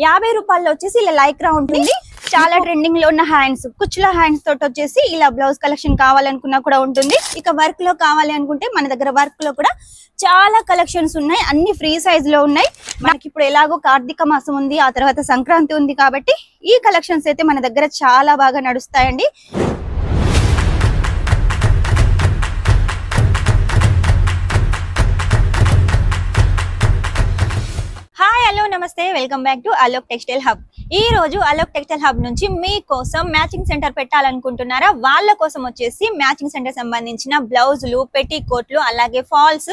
50 రూపాయల్లో వచ్చేసి ఇలా లైక్రా ఉంటుంది. చాలా ట్రెండింగ్ లో ఉన్న హ్యాండ్స్, కుచ్చుల హ్యాండ్స్ తోటి వచ్చేసి ఇలా బ్లౌజ్ కలెక్షన్ కావాలనుకున్నా కూడా ఉంటుంది. ఇక వర్క్ లో కావాలి అనుకుంటే మన దగ్గర వర్క్ లో కూడా చాలా కలెక్షన్స్ ఉన్నాయి. అన్ని ఫ్రీ సైజ్ లో ఉన్నాయి. మనకి ఇప్పుడు ఎలాగో కార్తీక మాసం ఉంది, ఆ తర్వాత సంక్రాంతి ఉంది కాబట్టి ఈ కలెక్షన్స్ అయితే మన దగ్గర చాలా బాగా నడుస్తాయండి. హాయ్, హలో, నమస్తే, welcome back to Alok textile hub. ఈ రోజు అలోక్ టెక్స్టైల్ హబ్ నుంచి మీకోసం మ్యాచింగ్ సెంటర్ పెట్టాలనుకుంటున్నారా? వాళ్ళ కోసం వచ్చేసి మ్యాచింగ్ సెంటర్ సంబంధించిన బ్లౌజులు, పెట్టి కోట్లు, అలాగే ఫాల్స్,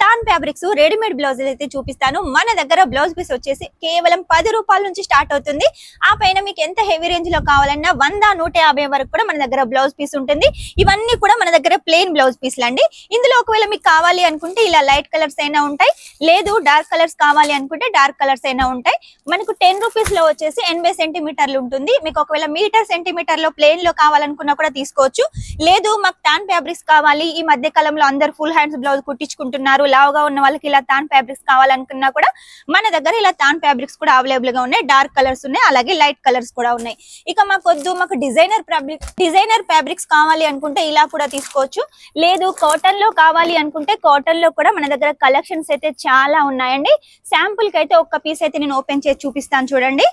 టాన్ ఫ్యాబ్రిక్స్, రెడీమేడ్ బ్లౌజులు అయితే చూపిస్తాను. మన దగ్గర బ్లౌజ్ పీస్ వచ్చేసి కేవలం 10 రూపాయల నుంచి స్టార్ట్ అవుతుంది. ఆ పైన మీకు ఎంత హెవీ రేంజ్ లో కావాలన్నా 100-150 వరకు కూడా మన దగ్గర బ్లౌజ్ పీస్ ఉంటుంది. ఇవన్నీ కూడా మన దగ్గర ప్లెయిన్ బ్లౌజ్ పీస్లు అండి. ఇందులో ఒకవేళ మీకు కావాలి అనుకుంటే ఇలా లైట్ కలర్స్ అయినా ఉంటాయి, లేదు డార్క్ కలర్స్ కావాలి అనుకుంటే డార్క్ కలర్స్ అయినా ఉంటాయి. మనకు 10 రూపీస్ లో వచ్చేసి 80 సెంటీమీటర్లు ఉంటుంది. మీకు ఒకవేళ మీటర్ సెంటీమీటర్ లో ప్లెయిన్ లో కావాలనుకున్నా కూడా తీసుకోవచ్చు. లేదు మాకు టాన్ ఫ్యాబ్రిక్స్ కావాలి, ఈ మధ్య కాలంలో అందరు ఫుల్ హ్యాండ్స్ బ్లౌజ్ కుట్టించుకుంటున్నారు, లావుగా ఉన్న వాళ్ళకి ఇలా టాన్ ఫ్యాబ్రిక్స్ కావాలనుకున్నా కూడా మన దగ్గర ఇలా టాన్ ఫ్యాబ్రిక్స్ కూడా అవైలబుల్ గా ఉన్నాయి. డార్క్ కలర్స్ ఉన్నాయి, అలాగే లైట్ కలర్స్ కూడా ఉన్నాయి. ఇక మాకు డిజైనర్ ఫ్యాబ్రిక్స్ కావాలి అనుకుంటే ఇలా కూడా తీసుకోవచ్చు. లేదు కాటన్ లో కావాలి అనుకుంటే కాటన్ లో కూడా మన దగ్గర కలెక్షన్స్ అయితే చాలా ఉన్నాయండి. శాంపుల్ కి అయితే ఒక్క పీస్ అయితే నేను ఓపెన్ చేసి చూపిస్తాను చూడండి.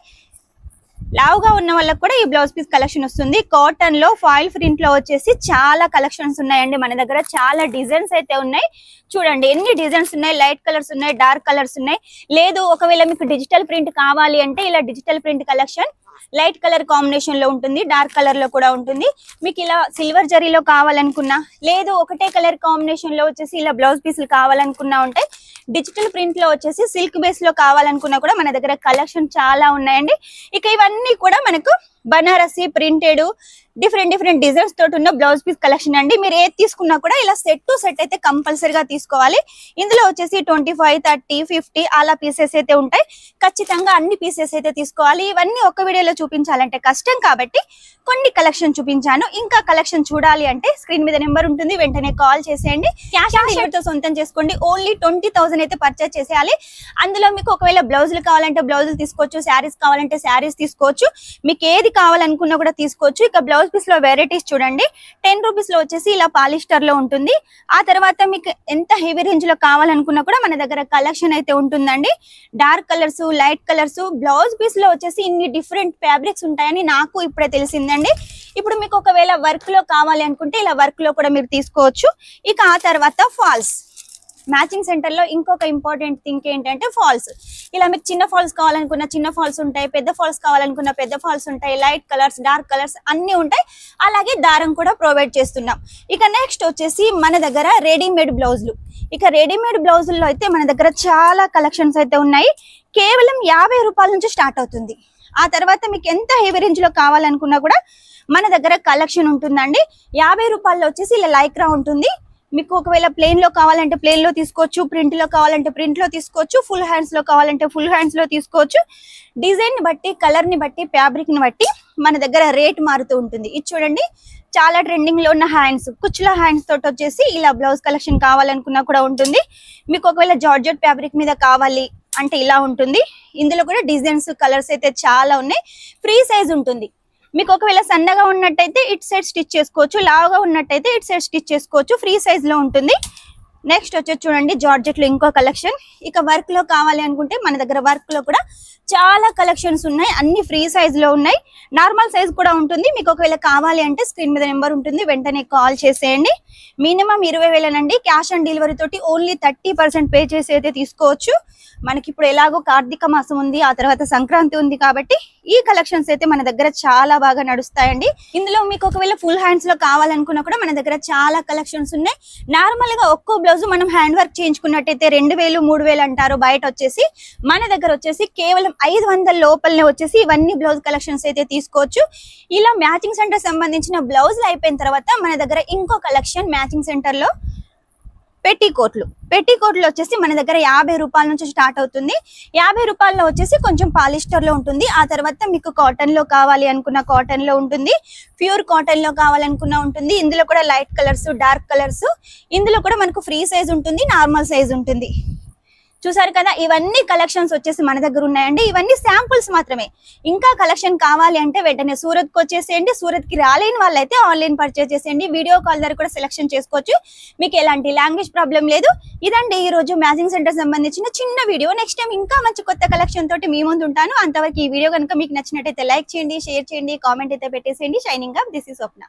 లావుగా ఉన్న వాళ్ళకి కూడా ఈ బ్లౌజ్ పీస్ కలెక్షన్ వస్తుంది. కాటన్ లో ఫాయిల్ ప్రింట్ లో వచ్చేసి చాలా కలెక్షన్స్ ఉన్నాయండి. మన దగ్గర చాలా డిజైన్స్ అయితే ఉన్నాయి. చూడండి ఎన్ని డిజైన్స్ ఉన్నాయి. లైట్ కలర్స్ ఉన్నాయి, డార్క్ కలర్స్ ఉన్నాయి. లేదు ఒకవేళ మీకు డిజిటల్ ప్రింట్ కావాలి అంటే ఇలా digital print collection light colour combination లో ఉంటుంది, డార్క్ కలర్ లో కూడా ఉంటుంది. మీకు ఇలా సిల్వర్ జరీలో కావాలనుకున్నా, లేదు ఒకటే కలర్ కాంబినేషన్ లో వచ్చేసి ఇలా బ్లౌజ్ పీసులు కావాలనుకున్నా ఉంటాయి. డిజిటల్ ప్రింట్ లో వచ్చేసి సిల్క్ బేస్ లో కావాలనుకున్నా కూడా మన దగ్గర కలెక్షన్ చాలా ఉన్నాయండి. ఇక ఇవన్నీ కూడా మనకు బనారసి ప్రింటెడ్ డిఫరెంట్ డిజైన్స్ తోటి ఉన్న బ్లౌజ్ పీస్ కలెక్షన్ అండి. మీరు ఏది తీసుకున్నా కూడా ఇలా సెట్ టు సెట్ అయితే కంపల్సరీగా తీసుకోవాలి. ఇందులో వచ్చేసి 25, 30, 50 అలా పీసెస్ అయితే ఉంటాయి. ఖచ్చితంగా అన్ని పీసెస్ అయితే తీసుకోవాలి. ఇవన్నీ ఒక వీడియోలో చూపించాలంటే కష్టం కాబట్టి కొన్ని కలెక్షన్ చూపించాను. ఇంకా కలెక్షన్ చూడాలి అంటే స్క్రీన్ మీద నెంబర్ ఉంటుంది, వెంటనే కాల్ చేసేయండి. క్యాష్ ఆన్ డెలివరీతో సొంతం చేసుకోండి. ఓన్లీ 20,000 అయితే పర్చేస్ చేసేయాలి. అందులో మీకు ఒకవేళ బ్లౌజులు కావాలంటే బ్లౌజులు తీసుకోవచ్చు, శారీస్ కావాలంటే శారీస్ తీసుకోవచ్చు, మీకు ఏది కావాలనుకున్నా కూడా తీసుకోవచ్చు. ఇక బ్లౌజ్ పీస్ లో వెరైటీస్ చూడండి. 10 రూపీస్ లో వచ్చేసి ఇలా పాలిస్టర్ లో ఉంటుంది. ఆ తర్వాత మీకు ఎంత హెవీ రేంజ్ లో కావాలనుకున్నా కూడా మన దగ్గర కలెక్షన్ అయితే ఉంటుందండి. Dark colours, light colours, blouse piece లో వచ్చేసి ఇన్ని డిఫరెంట్ ఫ్యాబ్రిక్స్ ఉంటాయని నాకు ఇప్పుడే తెలిసిందండి. ఇప్పుడు మీకు ఒకవేళ వర్క్ లో కావాలి అనుకుంటే ఇలా వర్క్ లో కూడా మీరు తీసుకోవచ్చు. ఇక ఆ తర్వాత ఫాల్స్, మ్యాచింగ్ సెంటర్ లో ఇంకొక ఇంపార్టెంట్ థింగ్ ఏంటంటే ఫాల్స్. ఇలా మీకు చిన్న ఫాల్స్ కావాలనుకున్న చిన్న ఫాల్స్ ఉంటాయి, పెద్ద ఫాల్స్ కావాలనుకున్న పెద్ద ఫాల్స్ ఉంటాయి. లైట్ కలర్స్, డార్క్ కలర్స్ అన్ని ఉంటాయి. అలాగే దారం కూడా ప్రొవైడ్ చేస్తున్నాం. ఇక నెక్స్ట్ వచ్చేసి మన దగ్గర రెడీమేడ్ బ్లౌజులు. ఇక రెడీమేడ్ బ్లౌజుల్లో అయితే మన దగ్గర చాలా కలెక్షన్స్ అయితే ఉన్నాయి. కేవలం 50 రూపాయల నుంచి స్టార్ట్ అవుతుంది. ఆ తర్వాత మీకు ఎంత హెవీ రేంజ్ లో కావాలనుకున్నా కూడా మన దగ్గర కలెక్షన్ ఉంటుందండి. 50 రూపాయల్లో వచ్చేసి ఇలా లైక్రా ఉంటుంది. మీకు ఒకవేళ ప్లెయిన్ లో కావాలంటే ప్లెయిన్ లో తీసుకోవచ్చు, ప్రింట్ లో కావాలంటే ప్రింట్ లో తీసుకోవచ్చు, ఫుల్ హ్యాండ్స్ లో కావాలంటే ఫుల్ హ్యాండ్స్ లో తీసుకోవచ్చు. డిజైన్ ని బట్టి, కలర్ ని బట్టి, ఫ్యాబ్రిక్ ని బట్టి మన దగ్గర రేట్ మారుతూ ఉంటుంది. ఇది చూడండి చాలా ట్రెండింగ్ లో ఉన్న హ్యాండ్స్, కుచ్చుల హ్యాండ్స్ తోటి వచ్చేసి ఇలా బ్లౌజ్ కలెక్షన్ కావాలనుకున్నా కూడా ఉంటుంది. మీకు ఒకవేళ జార్జెట్ ఫ్యాబ్రిక్ మీద కావాలి అంటే ఇలా ఉంటుంది. ఇందులో కూడా డిజైన్స్, కలర్స్ అయితే చాలా ఉన్నాయి. ఫ్రీ సైజ్ ఉంటుంది. మీకు ఒకవేళ సన్నగా ఉన్నట్టయితే ఇట్ సైడ్ స్టిచ్ చేసుకోవచ్చు, లావుగా ఉన్నట్టయితే ఇట్ సైడ్ స్టిచ్ చేసుకోవచ్చు. ఫ్రీ సైజ్ లో ఉంటుంది. నెక్స్ట్ వచ్చేసి చూడండి జార్జెట్ లో ఇంకో కలెక్షన్. ఇక వర్క్ లో కావాలి అనుకుంటే మన దగ్గర వర్క్ లో కూడా చాలా కలెక్షన్స్ ఉన్నాయి. అన్ని ఫ్రీ సైజ్ లో ఉన్నాయి. నార్మల్ సైజ్ కూడా ఉంటుంది. మీకు ఒకవేళ కావాలి అంటే స్క్రీన్ మీద నెంబర్ ఉంటుంది, వెంటనే కాల్ చేసేయండి. మినిమం 20,000 అండి. క్యాష్ ఆన్ డెలివరీ తోటి ఓన్లీ 30% పే చేసి అయితే తీసుకోవచ్చు. మనకి ఇప్పుడు ఎలాగో కార్తీక మాసం ఉంది, ఆ తర్వాత సంక్రాంతి ఉంది కాబట్టి ఈ కలెక్షన్స్ అయితే మన దగ్గర చాలా బాగా నడుస్తాయండి. ఇందులో మీకు ఒకవేళ ఫుల్ హ్యాండ్స్ లో కావాలనుకున్నా కూడా మన దగ్గర చాలా కలెక్షన్స్ ఉన్నాయి. నార్మల్ గా ఒక్కో బ్లౌజ్ మనం హ్యాండ్ వర్క్ చేయించుకున్నట్టయితే 2,000, 3,000 అంటారు. బయట వచ్చేసి మన దగ్గర వచ్చేసి కేవలం 500 లోపలనే వచ్చేసి ఇవన్నీ బ్లౌజ్ కలెక్షన్స్ అయితే తీసుకోవచ్చు. ఇలా మ్యాచింగ్ సెంటర్ సంబంధించిన బ్లౌజులు అయిపోయిన తర్వాత మన దగ్గర ఇంకో కలెక్షన్ మ్యాచింగ్ సెంటర్ లో పెట్టికోట్లు. పెట్టికోట్లు వచ్చేసి మన దగ్గర 50 రూపాయల నుంచి స్టార్ట్ అవుతుంది. 50 రూపాయల్లో వచ్చేసి కొంచెం పాలిస్టర్ లో ఉంటుంది. ఆ తర్వాత మీకు కాటన్ లో కావాలి అనుకున్న కాటన్ లో ఉంటుంది, ప్యూర్ కాటన్ లో కావాలనుకున్న ఉంటుంది. ఇందులో కూడా లైట్ కలర్స్, డార్క్ కలర్స్, ఇందులో కూడా మనకు ఫ్రీ సైజ్ ఉంటుంది, నార్మల్ సైజ్ ఉంటుంది. చూసారు కదా, ఇవన్నీ కలెక్షన్స్ వచ్చేసి మన దగ్గర ఉన్నాయండి. ఇవన్నీ శాంపుల్స్ మాత్రమే. ఇంకా కలెక్షన్ కావాలి అంటే వెంటనే సూరత్ కి వచ్చేసేయండి. సూరత్ కి రాలేని వాళ్ళైతే ఆన్లైన్ పర్చేస్ చేసేయండి. వీడియో కాల్ ద్వారా కూడా సెలెక్షన్ చేసుకోవచ్చు. మీకు ఎలాంటి లాంగ్వేజ్ ప్రాబ్లం లేదు. ఇదండి ఈ రోజు మ్యాచింగ్ సెంటర్ సంబంధించిన చిన్న వీడియో. నెక్స్ట్ టైం ఇంకా మంచి కొత్త కలెక్షన్ తోటి మీ ముందు ఉంటాను. అంతవరకు ఈ వీడియో కనుక మీకు నచ్చినట్టయితే లైక్ చేయండి, షేర్ చేయండి, కామెంట్ అయితే పెట్టేసేయండి. Shining up, this is Swapna.